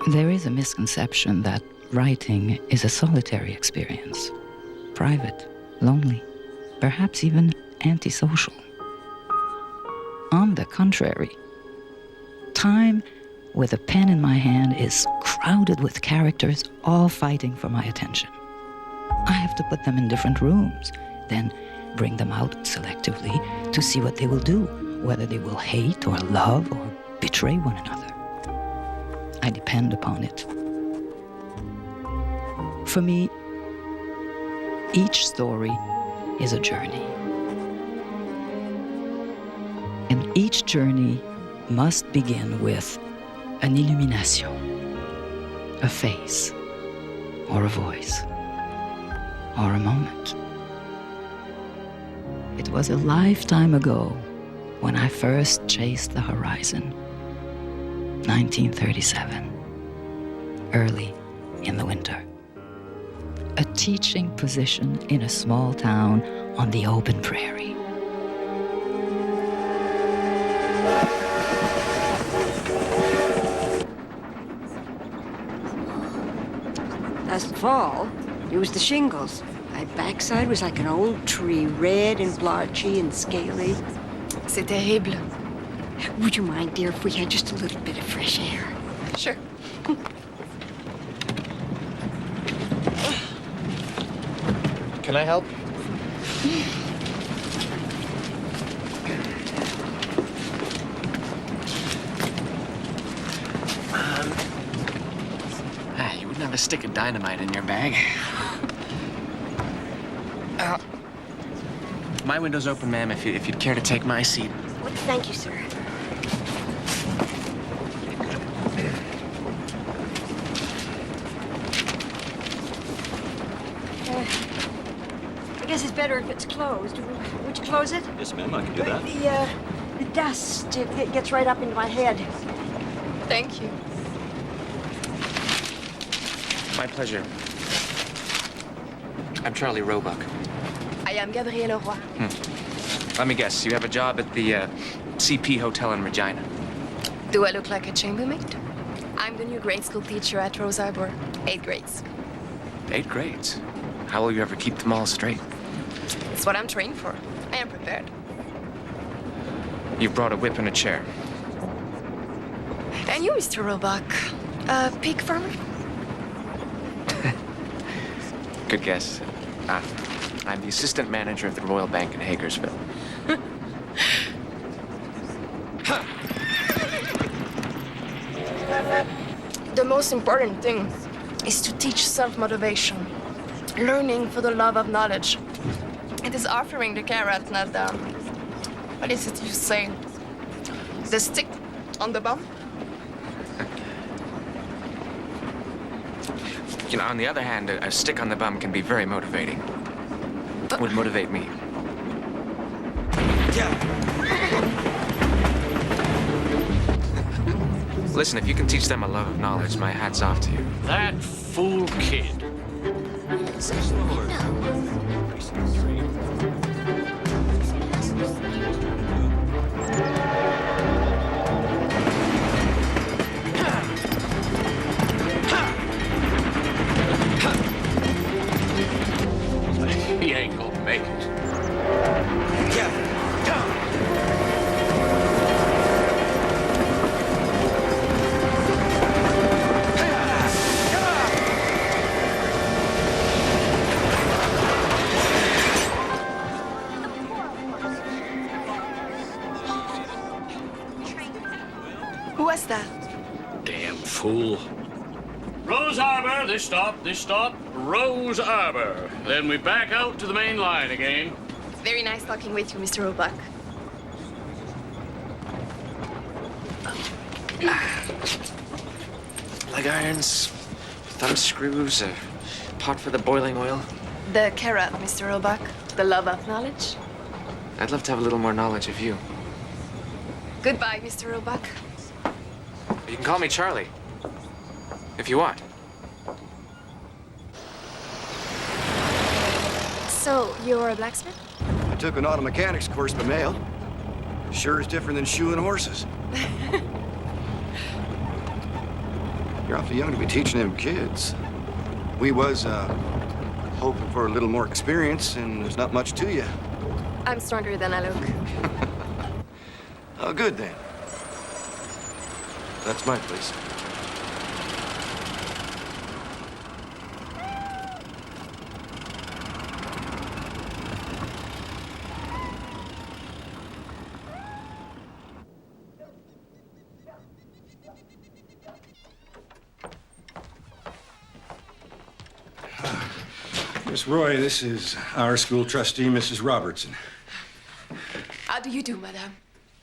There is a misconception that writing is a solitary experience, private, lonely, perhaps even antisocial. On the contrary, time with a pen in my hand is crowded with characters all fighting for my attention. I have to put them in different rooms, then bring them out selectively to see what they will do, whether they will hate or love or betray one another. I depend upon it. For me, each story is a journey. And each journey must begin with an illumination, a face, or a voice, or a moment. It was a lifetime ago when I first chased the horizon. 1937, early in the winter. A teaching position in a small town on the open prairie. Last fall, it was the shingles. My backside was like an old tree, red and blotchy and scaly. C'est terrible. Would you mind, dear, if we had just a little bit of fresh air? Sure. Can I help? You wouldn't have a stick of dynamite in your bag. My window's open, ma'am, if you'd care to take my seat. Well, thank you, sir. I guess it's better if it's closed. Would you close it? Yes, ma'am, I can do that. The dust, it gets right up into my head. Thank you. My pleasure. I'm Charlie Roebuck. I am Gabrielle Roy. Let me guess, you have a job at the CP Hotel in Regina. Do I look like a chambermaid? I'm the new grade school teacher at Rose Arbor. 8 grades. 8 grades? How will you ever keep them all straight? It's what I'm trained for. I am prepared. You've brought a whip and a chair. And you, Mr. Roebuck, a pig farmer? Good guess. I'm the assistant manager of the Royal Bank in Hagersville. The most important thing is to teach self-motivation, learning for the love of knowledge. It is offering the carrot, not the... What is it you say? The stick on the bum? You know, on the other hand, a stick on the bum can be very motivating. Would motivate me. Listen, if you can teach them a love of knowledge, my hat's off to you. That fool kid. He ain't gonna make it. Who was that? Damn fool. Rose Arbor, this stop, Rose Arbor. Then we back out to the main line again. Very nice talking with you, Mr. Roebuck. Leg irons, thumb screws, a pot for the boiling oil. The carrot, Mr. Roebuck. The love of knowledge. I'd love to have a little more knowledge of you. Goodbye, Mr. Roebuck. You can call me Charlie, if you want. So, you're a blacksmith? I took an auto mechanics course by mail. Sure is different than shoeing horses. You're awfully young to be teaching them kids. We was, hoping for a little more experience, and there's not much to you. I'm stronger than I look. Oh, good then. That's my place. Miss Roy, this is our school trustee, Mrs. Robertson. How do you do, madame?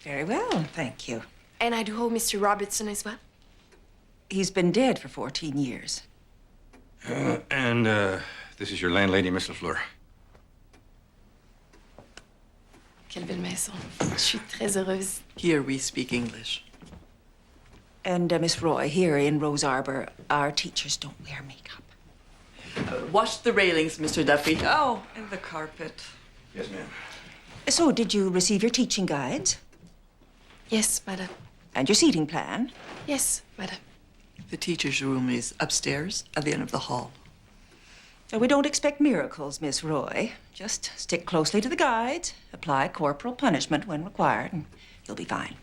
Very well, thank you. And I do hope Mr. Robertson as well. He's been dead for 14 years. And this is your landlady, Miss LaFleur. Quelle belle maison. Je suis très heureuse. Here we speak English. And Miss Roy, here in Rose Arbor, our teachers don't wear makeup. Wash the railings, Mr. Duffy. Oh, and the carpet. Yes, ma'am. So, did you receive your teaching guides? Yes, madame. And your seating plan? Yes, madame. The teacher's room is upstairs at the end of the hall. We don't expect miracles, Miss Roy. Just stick closely to the guides, apply corporal punishment when required, and you'll be fine.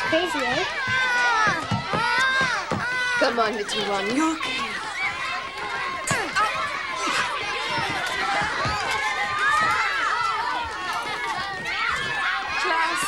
Crazy, eh? Come on, little one. You're okay. Class.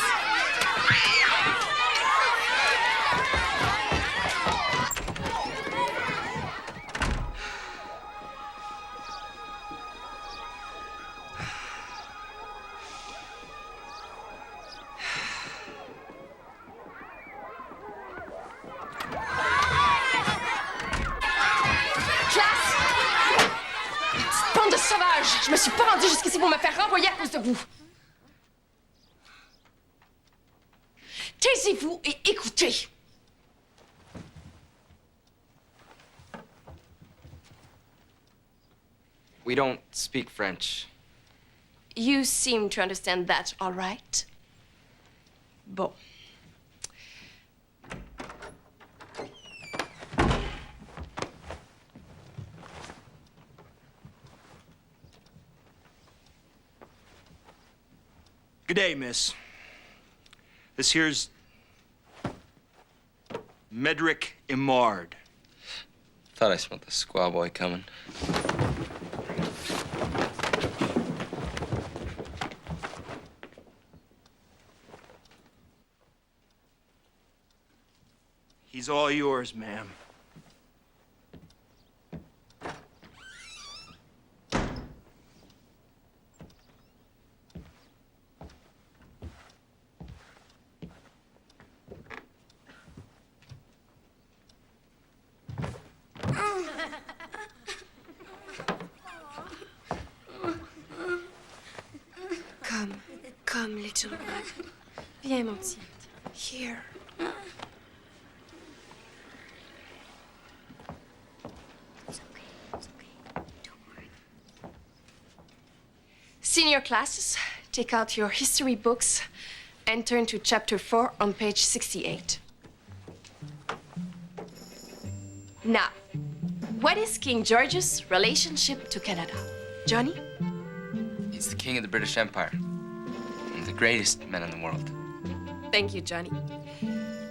Je me suis pas rendue jusqu'ici pour me faire renvoyer à cause de vous. Taisez-vous et écoutez. We don't speak French. You seem to understand that, all right? Bon. Good day, miss. This here's Medric Imard. Thought I smelled the squaw boy coming. He's all yours, ma'am. Come, little one. Viens, mon petit. Here. It's okay. Don't worry. Senior classes, take out your history books and turn to chapter 4 on page 68. Now, what is King George's relationship to Canada? Johnny? He's the king of the British Empire. And the greatest man in the world. Thank you, Johnny.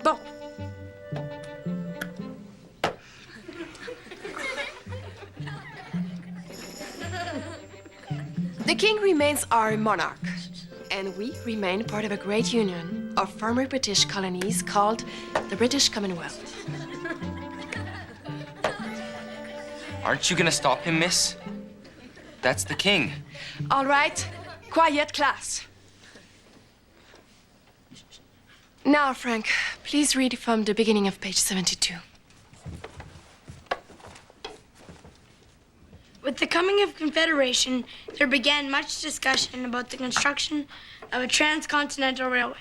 Bon. The king remains our monarch, and we remain part of a great union of former British colonies called the British Commonwealth. Aren't you gonna stop him, miss? That's the king. All right, quiet, class. Now, Frank, please read from the beginning of page 72. With the coming of Confederation, there began much discussion about the construction of a transcontinental railway.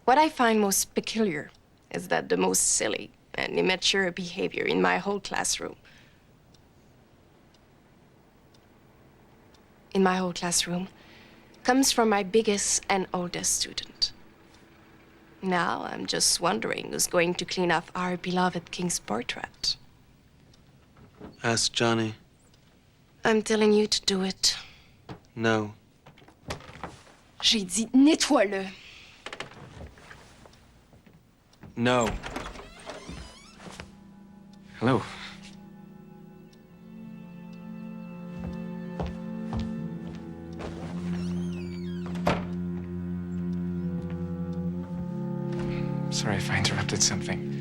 What I find most peculiar is that the most silly and immature behavior in my whole classroom comes from my biggest and oldest student. Now I'm just wondering who's going to clean up our beloved king's portrait. Ask Johnny. I'm telling you to do it. No. J'ai dit nettoie-le. No. Hello. Sorry if I interrupted something.